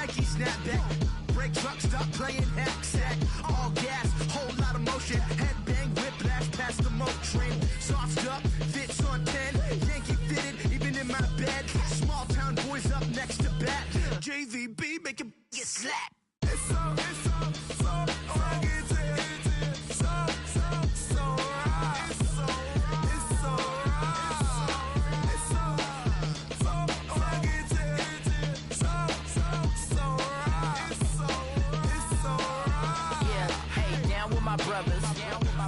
Nike snapback. Break truck, stop playing hack sack. All gas, whole lot of motion. Headbang, whiplash past the moat train. Soft up, fits on 10. Yankee fitted, even in my bed. Small town boys up next to bat. JVB, make it get slapped. It's so fucking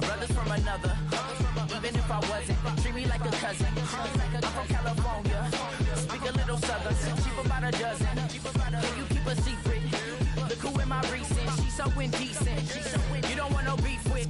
brothers from another. Even if I wasn't, treat me like a cousin. I'm from California, speak a little southern. Cheap about a dozen. Can you keep a secret? Look who in my recent. She's so indecent. You don't want no beef with.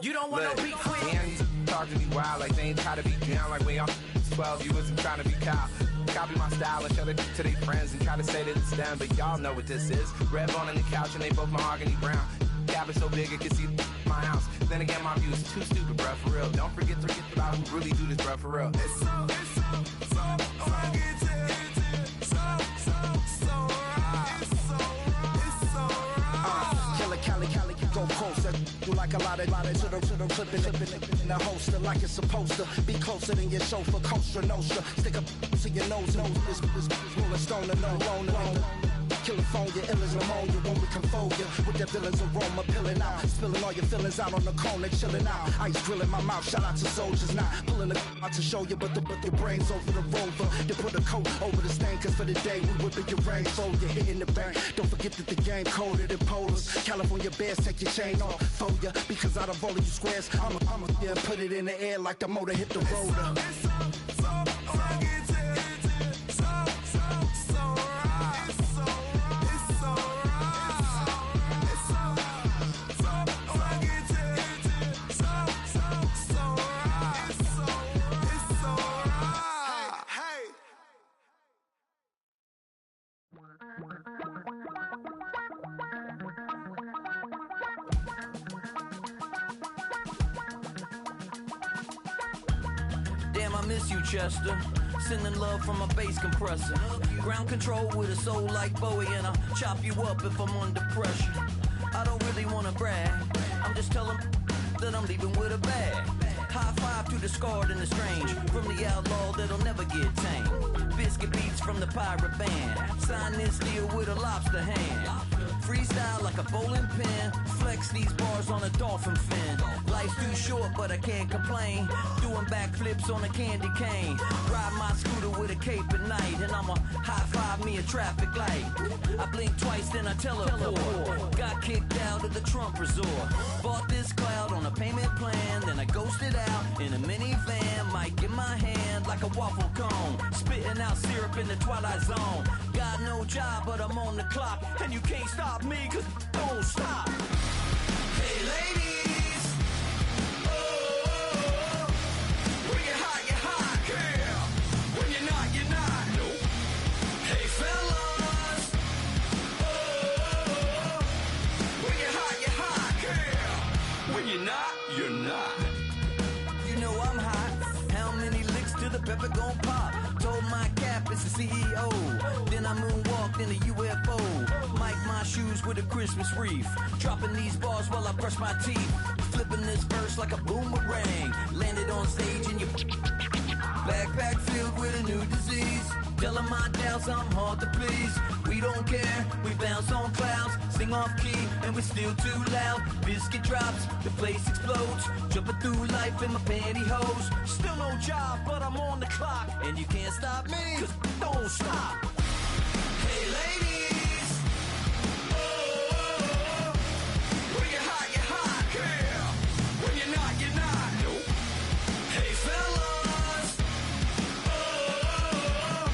You don't want no beef with. And talk to me wild like they ain't try to be down like way off 12. You wasn't trying to be cow. Copy my style and show it to their friends and try to say that it's them, but y'all know what this is. Red bone on the couch and they both mahogany brown. Gap is so big it can see my house. Then again, my view is too stupid, bruh, for real. Don't forget about who really do this, bruh, for real. It's so Cali, go closer. You like a lot of to the clipping in the holster like it's supposed to be closer than your chauffeur, Costa Nostra. Stick up to your nose, this rolling stone and no loner. California, ill as pneumonia when we confold you with that villain's aroma, pilling out, spilling all your feelings out on the corner, chilling out. Ice grilling my mouth, shout out to soldiers, not pulling the out to show you, but your brains over the rover. You put a coat over the stain, cause for the day we whipping your rain, so you're hitting the bank. Don't forget that the game coded in polars. California bears, take your chain off for ya, because out of all of you squares, I'ma yeah, put it in the air like the motor hit the roller. Damn, I miss you, Chester. Sending love from a bass compressor. Ground control with a soul like Bowie, and I'll chop you up if I'm under pressure. I don't really wanna brag, I'm just telling that I'm leaving with a bag. High five to the scarred and the strange, from the outlaw that'll never get tamed. Biscuit beats from the pirate band, sign this deal with a lobster hand. Freestyle like a bowling pin, flex these bars on a dolphin fin. Life's too short but I can't complain, doing backflips on a candy cane. Ride my scooter with a cape at night, and I'ma high five me a traffic light. I blink twice then I teleport, got kicked out of the Trump resort. Bought this cloud on a payment plan, then I ghosted out in a minivan. Mic in my hand like a waffle cone, spitting out syrup in the twilight zone. Got no job but I'm on the clock, and you can't stop me cause don't stop. Hey ladies, oh, when you're hot, girl. When you're not, nope. Hey fellas, oh, when you're hot, girl. When you're not, you're not. You know I'm hot. How many licks till the pepper gon' pop? Told my cap it's the CEO. Then I moonwalked in a UFO. Mic my shoes with a Christmas wreath. Dropping these bars while I brush my teeth. Flipping this verse like a boomerang. Landed on stage in your backpack filled with a new disease. Telling my doubts I'm hard to please. We don't care, we bounce on clouds. Sing off key and we're still too loud. Biscuit drops, the place explodes. Jumping through life in my pantyhose. Still no job, but I'm on the clock. And you can't stop me, cause don't stop. Hey ladies, oh, when you're hot, girl. When you're not, nope. Hey fellas, oh,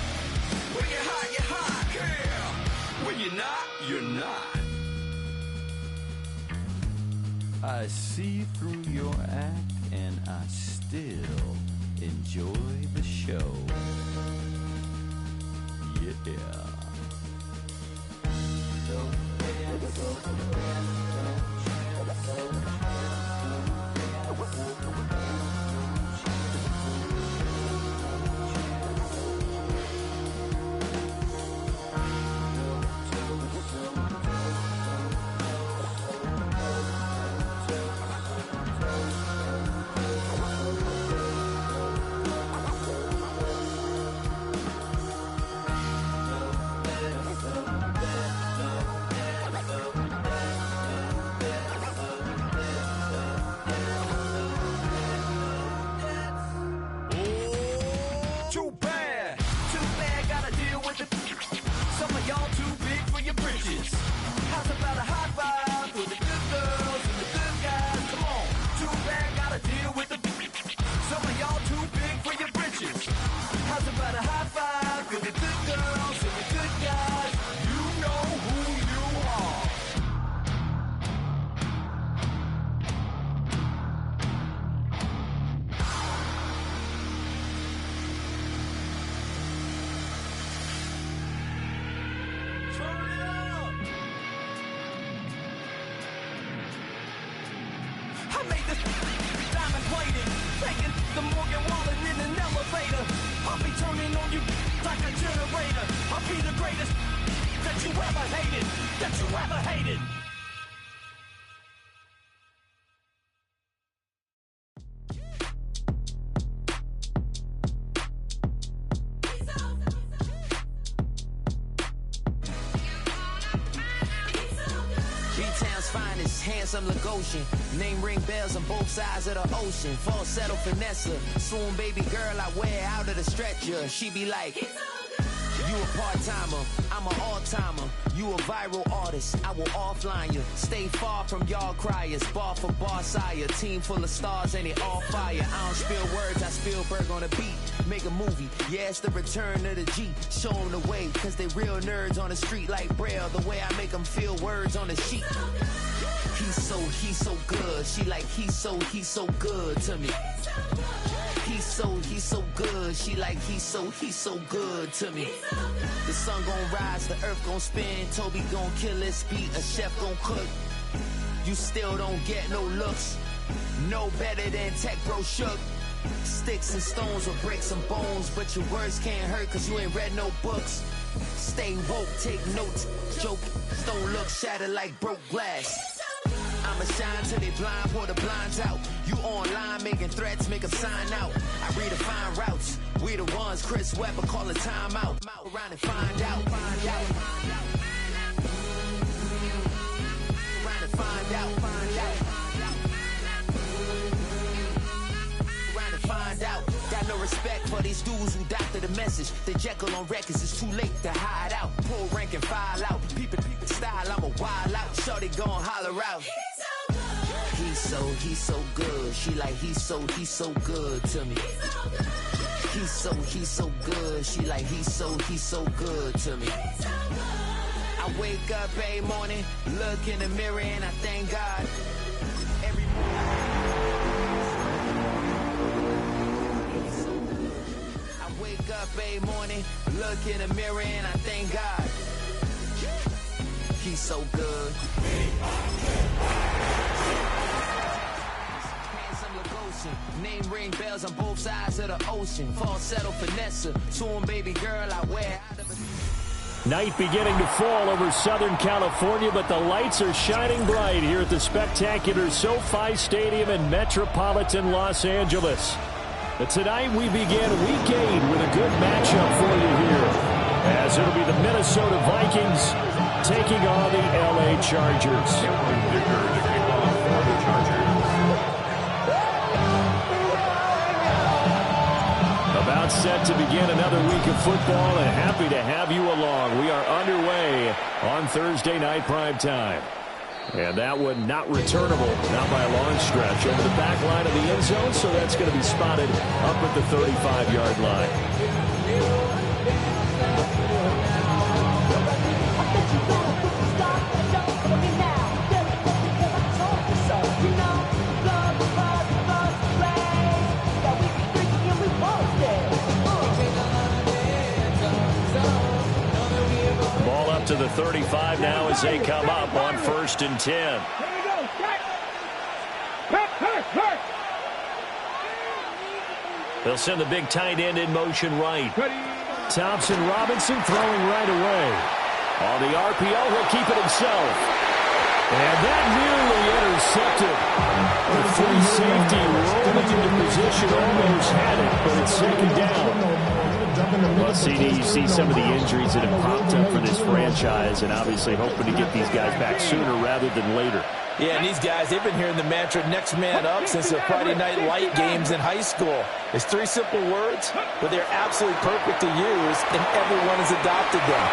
when you're hot, girl. When you're not, you're not. I see through your act and I still enjoy the show. Yeah. made this diamond plated. Taking the Morgan Wallen in an elevator. I'll be turning on you like a generator. I'll be the greatest that you ever hated. That you ever hated. B-Town's finest, handsome Lagosian. Name ring bells on both sides of the ocean. Falsetto finesse, swoon baby girl I wear out of the stretcher. She be like, you a part-timer, I'm an all-timer. You a viral artist, I will offline you. Stay far from y'all criers, bar for bar sire. Team full of stars and it all fire. I don't spill words, I spill Berg on a beat. Make a movie, yeah, it's the return of the G. Show them the way, cause they real nerds on the street like Braille. The way I make them feel words on the sheet. He's so good. She like, he's so good to me. He's so good. She like, he's so good to me. The sun gon' rise, the earth gon' spin. Toby gon' kill this beat, a chef gon' cook. You still don't get no looks. No better than Tech Bro Shook. Sticks and stones or bricks and bones, but your words can't hurt cause you ain't read no books. Stay woke, take notes, joke, don't look shattered like broke glass. I'ma shine till they blind, pour the blinds out. You online making threats, make them sign out. I redefine routes, we the ones Chris Webber calling time out. Around and find out, find out. Around and find out, find out. Around and find out. Got no respect for these dudes who doctor the message. The Jekyll on records, it's too late to hide out. Pull rank and file out. Peep style, I'm a wild out. Shorty gon' holler out. He's so good. She like, he's so good to me. He's so good. She like, he's so good to me. I wake up every morning, look in the mirror and I thank God. Every morning. I wake up every morning, look in the mirror and I thank God. He's so good. Name ring bells on both sides of the ocean. Falsetto finesse, swoon baby girl I wear out of a... Night beginning to fall over Southern California, but the lights are shining bright here at the spectacular SoFi Stadium in metropolitan Los Angeles. But tonight we begin Week 8 with a good matchup for you here, as it'll be the Minnesota Vikings taking on the LA Chargers. About set to begin another week of football, and happy to have you along. We are underway on Thursday night prime time. And that one not returnable, not by a long stretch, over the back line of the end zone, so that's going to be spotted up at the 35-yard line. To the 35 now as they come up on 1st and 10. They'll send the big tight end in motion right. Thompson Robinson throwing right away. On the RPO, he'll keep it himself. And that nearly intercepted. The free safety rolling into position, almost had it, but it's second down. Well, CD, you see some of the injuries that have popped up for this franchise, and obviously hoping to get these guys back sooner rather than later. Yeah, and these guys, they've been hearing the mantra next man up since the Friday night light games in high school. It's 3 simple words, but they're absolutely perfect to use, and everyone has adopted them.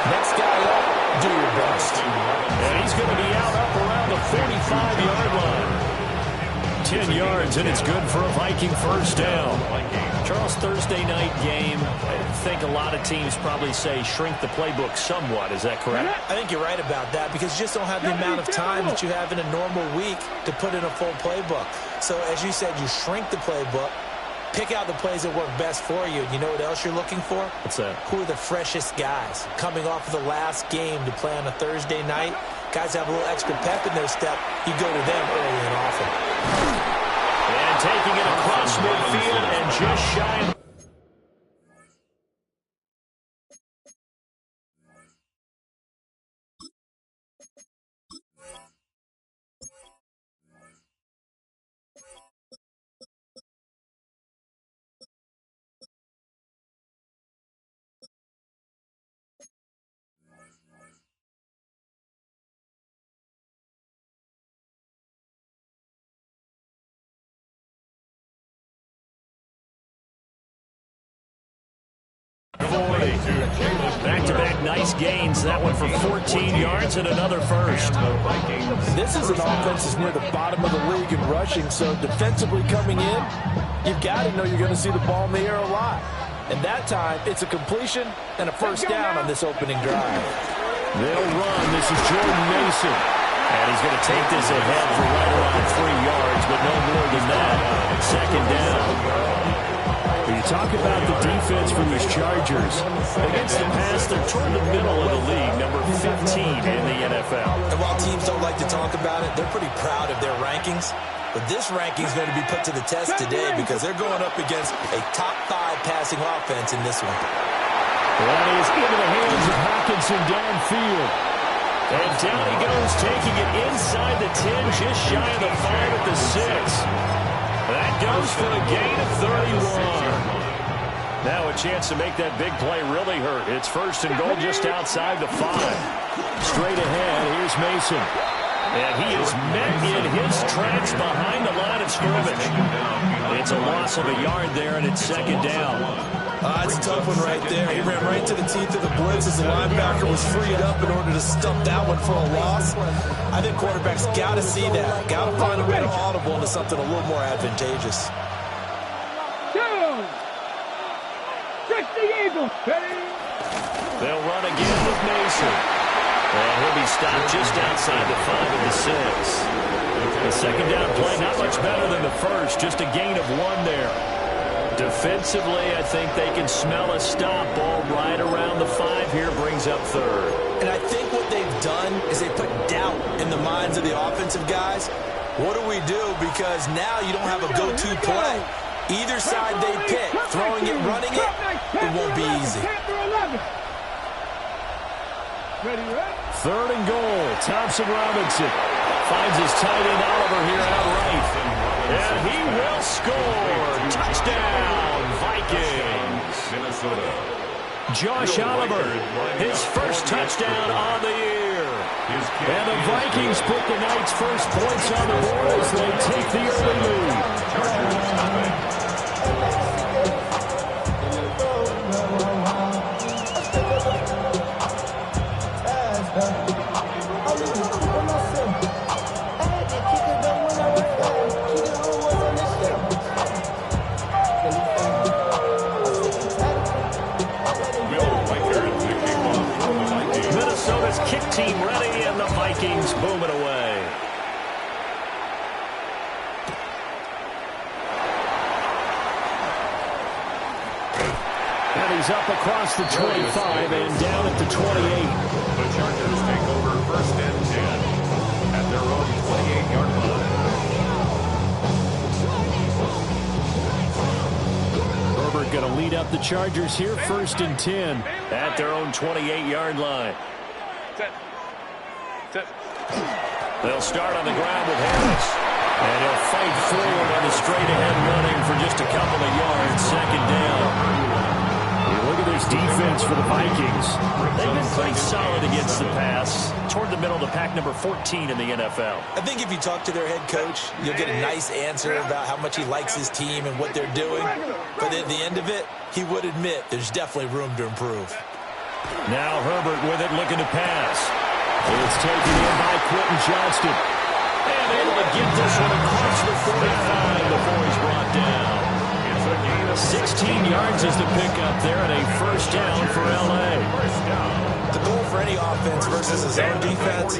Next guy up, do your best. And he's going to be out up around the 45-yard line. 10 yards, and it's good for a Viking first down. Charles, Thursday night game, I think a lot of teams probably say shrink the playbook somewhat. Is that correct? I think you're right about that because you just don't have the amount of time that you have in a normal week to put in a full playbook. So, as you said, you shrink the playbook, Pick out the plays that work best for you. And you know what else you're looking for? What's that? Who are the freshest guys coming off of the last game to play on a Thursday night? Guys have a little extra pep in their step. You go to them early and often. And taking it across midfield and just shy of... Back-to-back nice gains. That one for 14 yards and another first. This is an offense that's near the bottom of the league in rushing, so defensively coming in, you've got to know you're going to see the ball in the air a lot. And that time, it's a completion and a first down on this opening drive. They'll run. This is Jordan Mason. And he's going to take this ahead for right around 3 yards, but no more than that. Second down. When you talk about the defense for these Chargers, against the pass, they're toward the middle of the league, number 15 in the NFL. And while teams don't like to talk about it, they're pretty proud of their rankings. But this ranking is going to be put to the test today because they're going up against a top 5 passing offense in this one. That is into the hands of Hawkinson downfield. And down he goes, taking it inside the 10, just shy of the 5 at the 6. That goes for a gain of 31. Now a chance to make that big play really hurt. It's first and goal just outside the 5. Straight ahead, here's Mason. And he is met in his tracks behind the line of scrimmage. It's a loss of a yard there, and it's second down. It's a tough one right there. He ran right to the teeth of the blitz as the linebacker was freed up in order to stump that one for a loss. I think quarterbacks got to see that. Got to find a way to audible into something a little more advantageous. They'll run again with Mason. And he'll be stopped just outside the 5 of the 6. The second down play, not much better than the first. Just a gain of 1 there. Defensively, I think they can smell a stop. Ball right around the 5 here, brings up third. And I think what they've done is they put doubt in the minds of the offensive guys. What do we do? Because now you don't have a go-to play. Either side they pick, throwing it, running it, it won't be easy. Third and goal. Thompson Robinson finds his tight end Oliver here outright. And he will score. Touchdown, Vikings. Minnesota. Josh Oliver, his first touchdown on the year. And the Vikings put the night's first points on the board as they take the early lead. Minnesota's kick team ready, and the Vikings boom it away. And he's up across the 25 and down at the 28. The Chargers take over first and 10 at their own 28-yard line. Herbert going to lead up the Chargers here, first and 10 at their own 28-yard line. They'll start on the ground with Harris. And he'll fight forward on the straight-ahead running for just a couple of yards. Second down. You look at this defense for the Vikings. They've been pretty solid against the pass. Toward the middle of the pack, number 14 in the NFL. I think if you talk to their head coach, you'll get a nice answer about how much he likes his team and what they're doing. But at the end of it, he would admit there's definitely room to improve. Now Herbert with it, looking to pass. It's taken in by Quentin Johnston. And able to get this one across the 45 before he's brought down. 16 yards is the pickup there, and a first down for L.A. The goal for any offense versus his own defense,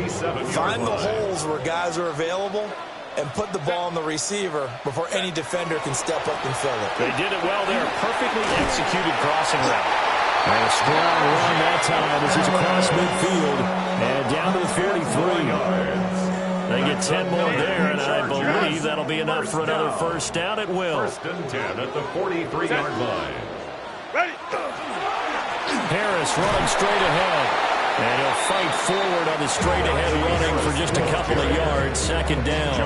find the holes where guys are available and put the ball on the receiver before any defender can step up and fill it. They did it well there. Perfectly executed crossing route. And a strong run that time as he's across midfield and down to the 43. They get 10 more there, and I believe that'll be enough for another first down. It will. First and 10 at the 43-yard line. Harris running straight ahead. And he'll fight forward on the straight-ahead running for just a couple of yards. Second down.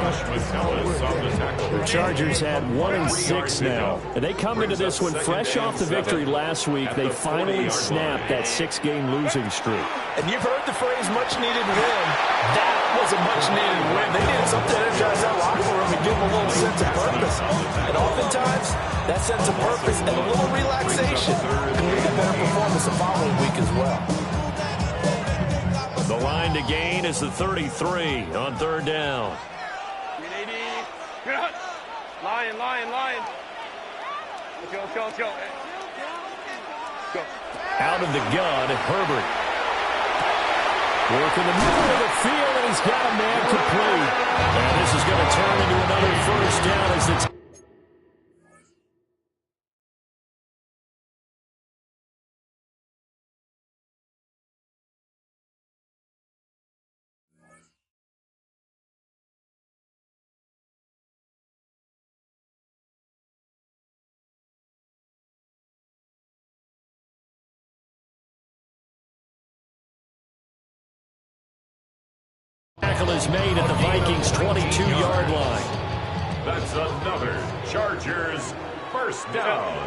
The Chargers had 1-6 now. And they come into this one fresh off the victory last week. They finally snapped that 6-game losing streak. And you've heard the phrase much-needed win. That was a much-needed win. They needed something to energize that locker room and give them a little sense of purpose. And oftentimes, that sense of purpose and a little relaxation can lead to better performance the following week as well. The line to gain is the 33 on third down. Lion. Let's go. Out of the gun, Herbert. Working the middle of the field, and he's got a man complete. And this is going to turn into another first down as the tackle is made at the Vikings' 22-yard line. That's another Chargers first down.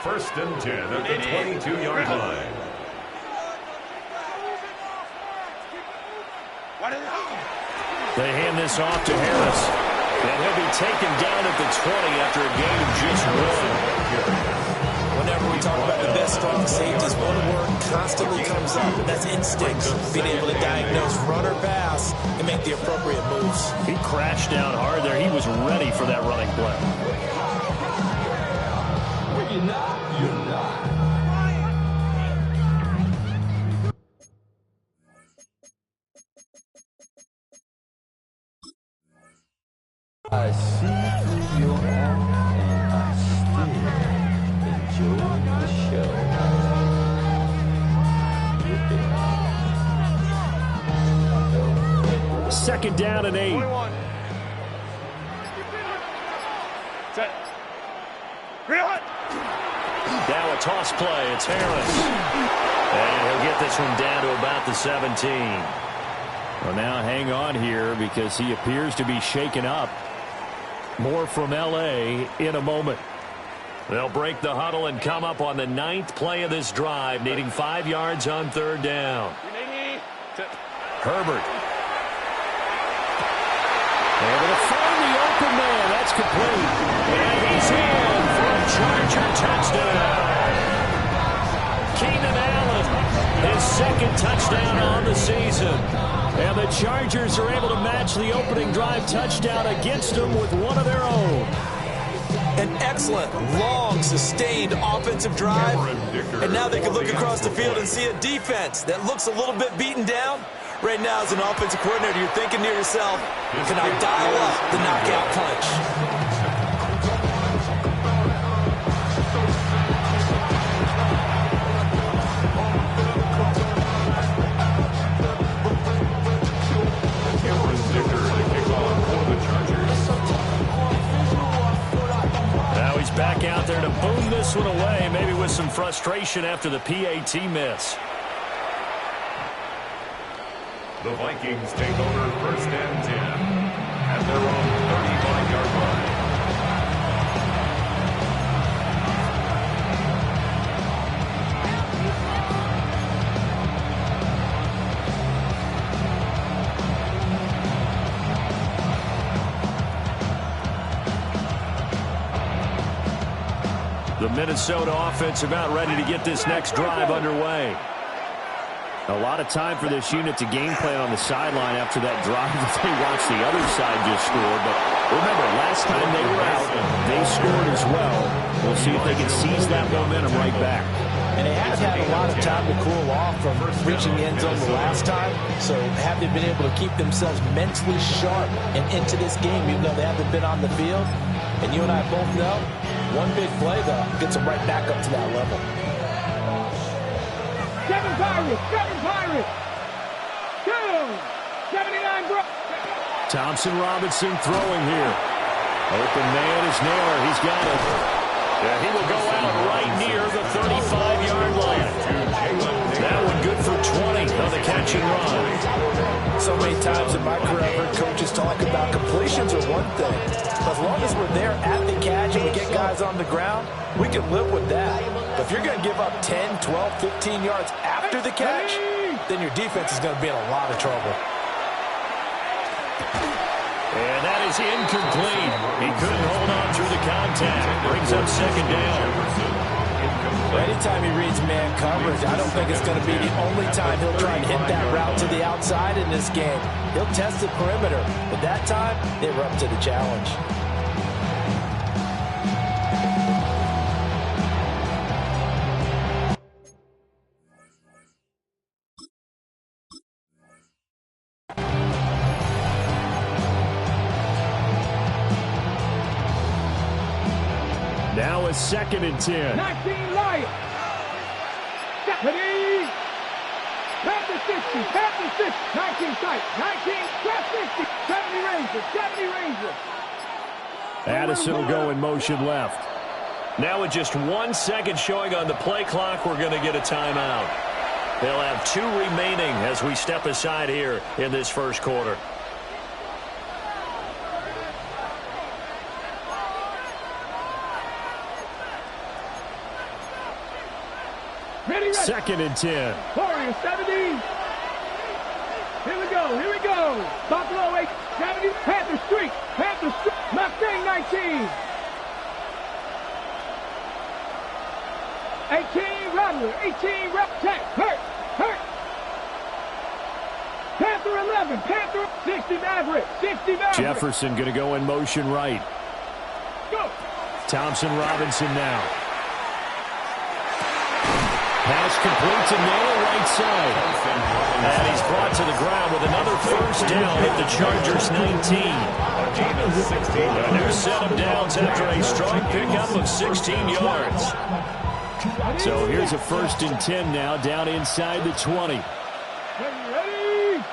First and 10 at the 22-yard line. They hand this off to Harris. And he'll be taken down at the 20 after a gain of just one. Whenever we talk about the best strong safeties, one word constantly comes up, and that's instinct. Being able to diagnose run or pass and make the appropriate moves. He crashed down hard there. He was ready for that running play. When you're not, you're not. I see through your eyes, and I still enjoy the show. Second down and 8. 21. Set. Now a toss play. It's Harris. And he'll get this one down to about the 17. Well, now hang on here because he appears to be shaken up. More from L.A. in a moment. They'll break the huddle and come up on the 9th play of this drive, needing 5 yards on third down. Herbert. Able to find the open man. That's complete. And he's in for a Charger touchdown. Keenan Allen, his second touchdown on the season. And the Chargers are able to match the opening drive touchdown against them with one of their own. An excellent, long, sustained offensive drive. And now they can look across the field and see a defense that looks a little bit beaten down. Right now, as an offensive coordinator, you're thinking to yourself, can I dial up the knockout punch? Back out there to boom this one away, maybe with some frustration after the PAT miss. The Vikings take over first and 10 at their own 35-yard line. The Minnesota offense about ready to get this next drive underway. A lot of time for this unit to game plan on the sideline after that drive that they watched the other side just score. But remember, last time they were out, they scored as well. We'll see if they can seize that momentum right back. And they have had a lot of time to cool off from reaching the end zone the last time. So have they been able to keep themselves mentally sharp and into this game, even though they haven't been on the field? And you and I both know, one big play, though, gets them right back up to that level. 7 Pirates. 2, 79 bro. Thompson Robinson throwing here. Open man is Naylor. He's got it. And he will go out right near the 35-yard line. That one good for 20 on the catch and run. So many times in my career, I've heard coaches talk about completions are one thing. As long as we're there at the catch and we get guys on the ground, we can live with that. But if you're going to give up 10, 12, 15 yards after the catch, then your defense is going to be in a lot of trouble. And that is incomplete. He couldn't hold on through the contact. Brings up second down. Anytime he reads man coverage, I don't think it's going to be the only time he'll try and hit that route to the outside in this game. He'll test the perimeter, but that time, they were up to the challenge. Now a 2nd and 10. 19 Lions. Ready. Panthers 60. 19 tight. 19, 50. 70 Rangers. Addison will go in motion left. Now with just 1 second showing on the play clock, we're going to get a timeout. They'll have 2 remaining as we step aside here in this first quarter. Ready. 2nd and 10. Warriors 70. Here we go. Buffalo 8, 70. Panthers streak. Mustang 19. 18 Rattler. 18 Tech. Hurt. Panther 11. Panther 60 Maverick. Jefferson going to go in motion right. Go. Thompson Robinson now. Pass complete to Naylor right side. And he's brought to the ground with another first down at the Chargers 19. And they're set him downs after a strong pickup of 16 yards. So here's a 1st and 10 now down inside the 20. Ready.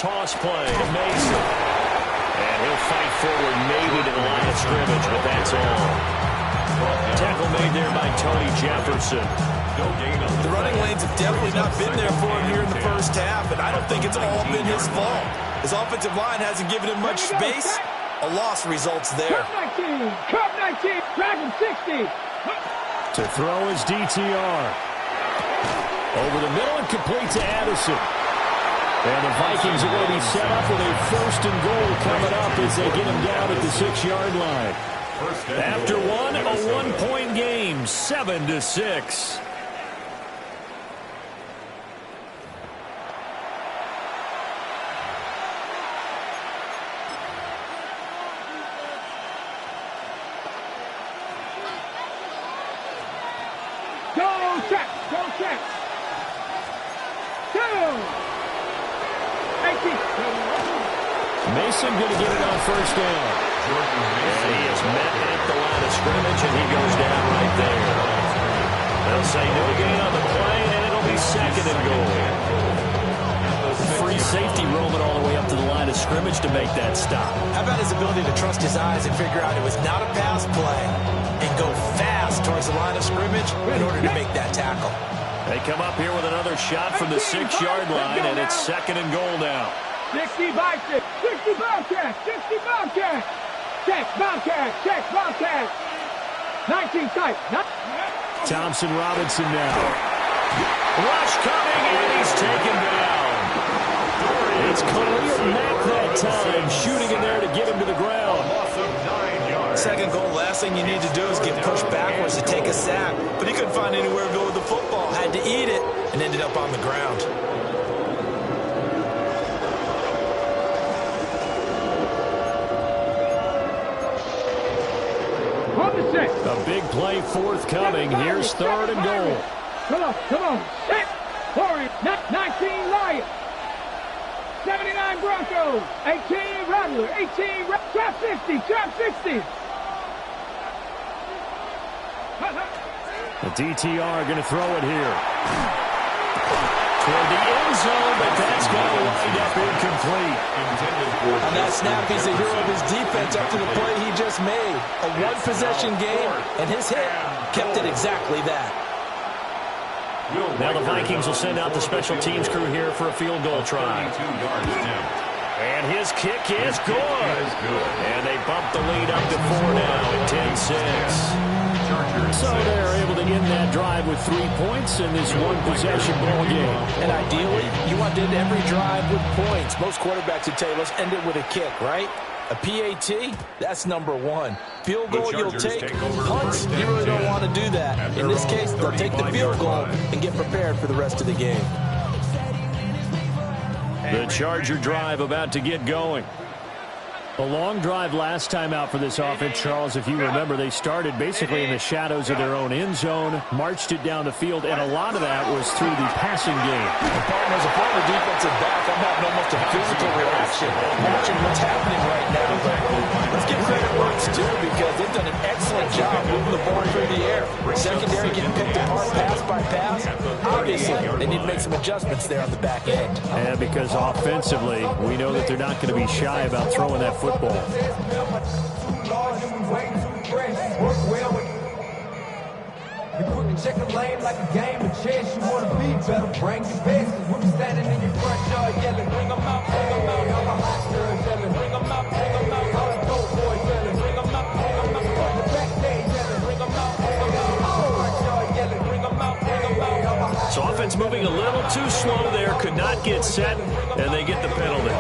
Toss play to Mason. And he'll fight forward maybe to the line of scrimmage, but that's all. Tackle made there by Tony Jefferson. The running lanes have definitely not been there for him here in the first half, and I don't think it's all been his fault. His offensive line hasn't given him much space. A loss results there. Cup 19, Dragon 60. To throw his DTR. Over the middle and complete to Addison. And the Vikings are going to be set up with a 1st and goal coming up as they get him down at the 6-yard line. After one, a 1-point game, 7-6. Go check. 2. 18. Mason going to get it on 1st down. And he is met at the line of scrimmage, and he goes down right there. They'll say no gain on the play, and it'll be 2nd and goal. Free safety roaming all the way up to the line of scrimmage to make that stop. How about his ability to trust his eyes and figure out it was not a pass play and go fast towards the line of scrimmage in order to make that tackle? They come up here with another shot from the 6-yard line, and it's 2nd and goal now. 60 Bobcat. Check, Bobcat. 19 tight. Thompson Robinson now. Rush coming, and he's taken down. It's Khalil Mack that time, shooting in there to get him to the ground. 2nd goal, last thing you need to do is get pushed backwards to take a sack. But he couldn't find anywhere to go with the football. Had to eat it and ended up on the ground. On the 6. A big play forthcoming. Here's 3rd and goal. Come on. Set. 19 Lions. 79 Broncos. 18 Rattler. 18 Trap 60. The DTR going to throw it here. Toward the end zone, but that's going to wind up incomplete. On that snap, he's the hero of his defense after the play he just made. A one-possession game, and his hit kept it exactly that. Now the Vikings will send out the special teams crew here for a field goal try. And his kick is good. And they bump the lead up to 4 now at 10-6. So they're able to end that drive with 3 points in this one-possession ball game. And ideally, you want to end every drive with points. Most quarterbacks would tell you, let's end it with a kick, right? A PAT, that's number 1. Field goal you'll take. Punts, you really don't want to do that. In this case, they'll take the field goal and get prepared for the rest of the game. The Charger drive about to get going. A long drive last time out for this offense, Charles. If you remember, they started basically in the shadows of their own end zone, marched it down the field, and a lot of that was through the passing game. As a former defensive back, I'm having almost a physical reaction watching what's happening right now. But let's give credit where it's due because they've done an excellent job moving the ball through the air. Secondary getting picked apart pass by pass. Obviously, they need to make some adjustments there on the back end. Yeah, because offensively, we know that they're not going to be shy about throwing that football. Check the lane like a game of chess. You want to be better, bring your best. We'll be standing in your front yard yelling, bring them out, bring them out. All the hot girls yelling, bring them out, bring them out. All the dope boys yelling, bring them out, bring them out. All the backstage yelling, bring them out, bring them out. All the front yard yelling, bring them out, bring them out. So offense moving a little too slow there, could not get set, and they get the penalty.